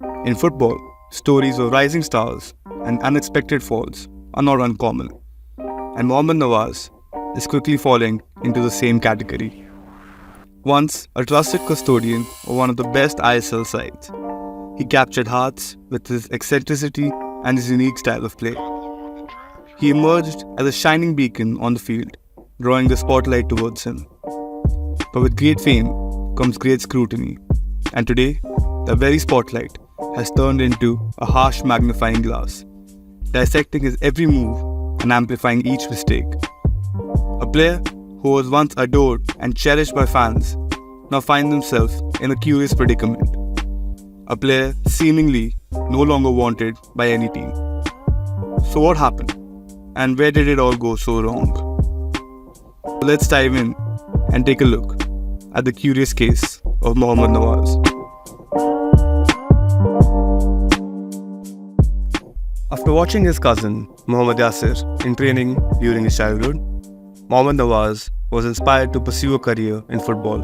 In football, stories of rising stars and unexpected falls are not uncommon, and Mohammad Nawaz is quickly falling into the same category. Once a trusted custodian of one of the best ISL sides, he captured hearts with his eccentricity and his unique style of play. He emerged as a shining beacon on the field, drawing the spotlight towards him. But with great fame comes great scrutiny, and today, the very spotlight has turned into a harsh magnifying glass, dissecting his every move and amplifying each mistake. A player who was once adored and cherished by fans now finds himself in a curious predicament. A player seemingly no longer wanted by any team. So what happened? And where did it all go so wrong? Let's dive in and take a look at the curious case of Mohammad Nawaz. After watching his cousin, Mohammad Yasir, in training during his childhood, Mohammad Nawaz was inspired to pursue a career in football.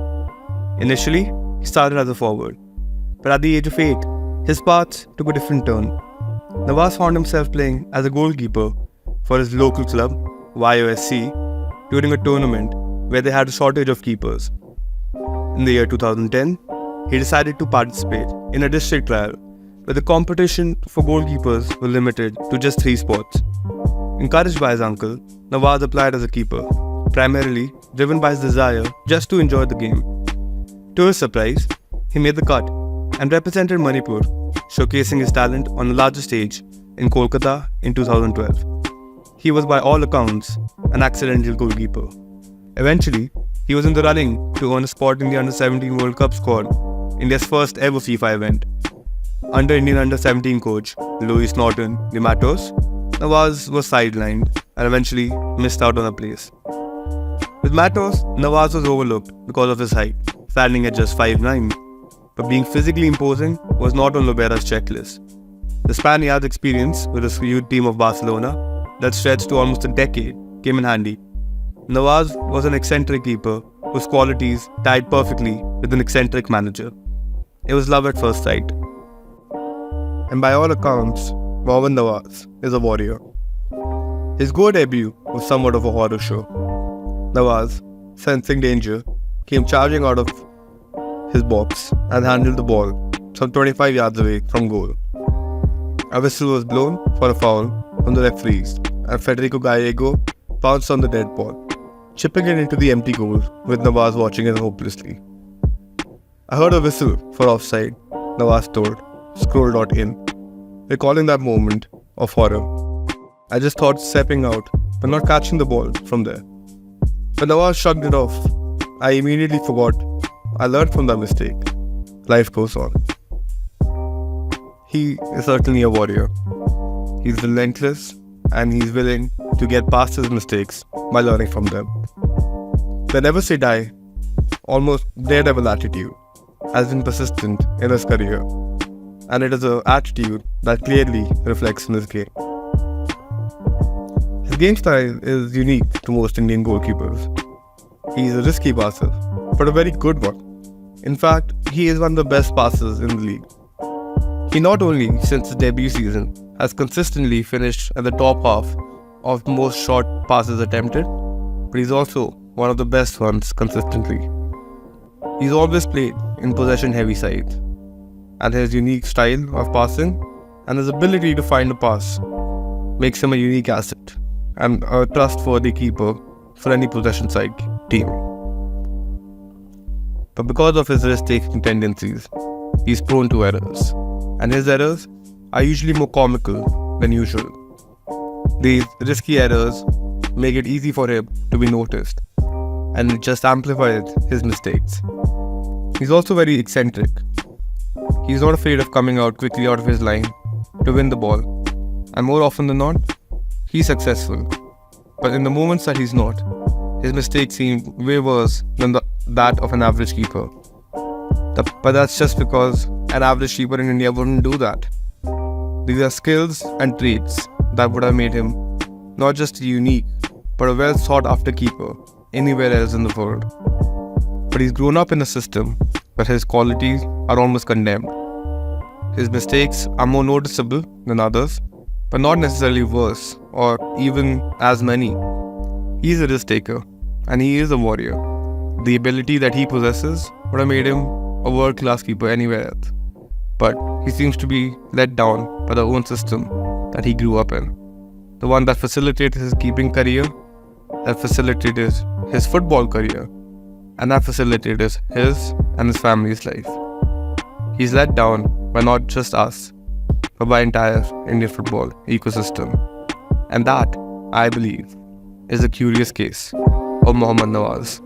Initially, he started as a forward, but at the age of 8, his path took a different turn. Nawaz found himself playing as a goalkeeper for his local club, YOSC, during a tournament where they had a shortage of keepers. In the year 2010, he decided to participate in a district trial where the competition for goalkeepers was limited to just 3 spots. Encouraged by his uncle, Nawaz applied as a keeper, primarily driven by his desire just to enjoy the game. To his surprise, he made the cut and represented Manipur, showcasing his talent on a larger stage in Kolkata in 2012. He was by all accounts an accidental goalkeeper. Eventually, he was in the running to earn a spot in the Under-17 World Cup squad, India's first ever FIFA event. Under Indian Under-17 coach Louis Norton de Matos, Nawaz was sidelined and eventually missed out on a place. With Matos, Nawaz was overlooked because of his height, standing at just 5'9", but being physically imposing was not on Lobera's checklist. The Spaniard's experience with his youth team of Barcelona that stretched to almost a decade came in handy. Nawaz was an eccentric keeper whose qualities tied perfectly with an eccentric manager. It was love at first sight. And by all accounts, Mohammad Nawaz is a warrior. His Go debut was somewhat of a horror show. Nawaz, sensing danger, came charging out of his box and handled the ball some 25 yards away from goal. A whistle was blown for a foul from the referees, and Federico Gallego pounced on the dead ball, chipping it into the empty goal with Nawaz watching it hopelessly. I heard a whistle for offside, Nawaz told Scroll.in, recalling that moment of horror. I just thought stepping out, but not catching the ball from there. When Nawaz shrugged it off, I immediately forgot. I learned from that mistake. Life goes on. He is certainly a warrior. He's relentless and he's willing to get past his mistakes by learning from them. The never say die, almost daredevil attitude has been persistent in his career, and it is an attitude that clearly reflects in his game. His game style is unique to most Indian goalkeepers. He is a risky passer, but a very good one. In fact, he is one of the best passers in the league. He not only, since his debut season, has consistently finished at the top half of most short passes attempted, but he's also one of the best ones consistently. He's always played in possession-heavy sides, and his unique style of passing and his ability to find a pass makes him a unique asset and a trustworthy keeper for any possession side team. But because of his risk-taking tendencies, he's prone to errors, and his errors are usually more comical than usual. These risky errors make it easy for him to be noticed, and it just amplifies his mistakes. He's also very eccentric. He's not afraid of coming out quickly out of his line to win the ball, and more often than not, he's successful. But in the moments that he's not, his mistakes seem way worse than that of an average keeper. But that's just because an average keeper in India wouldn't do that. These are skills and traits that would have made him not just unique, but a well sought after keeper anywhere else in the world. But he's grown up in a system where his qualities are almost condemned. His mistakes are more noticeable than others, but not necessarily worse or even as many. He is a risk taker and he is a warrior. The ability that he possesses would have made him a world-class keeper anywhere else. But he seems to be let down by the own system that he grew up in. The one that facilitated his keeping career, that facilitated his football career, and that facilitated his and his family's life. He's let down by not just us, but by entire Indian football ecosystem. And that, I believe, is a curious case of Mohammad Nawaz.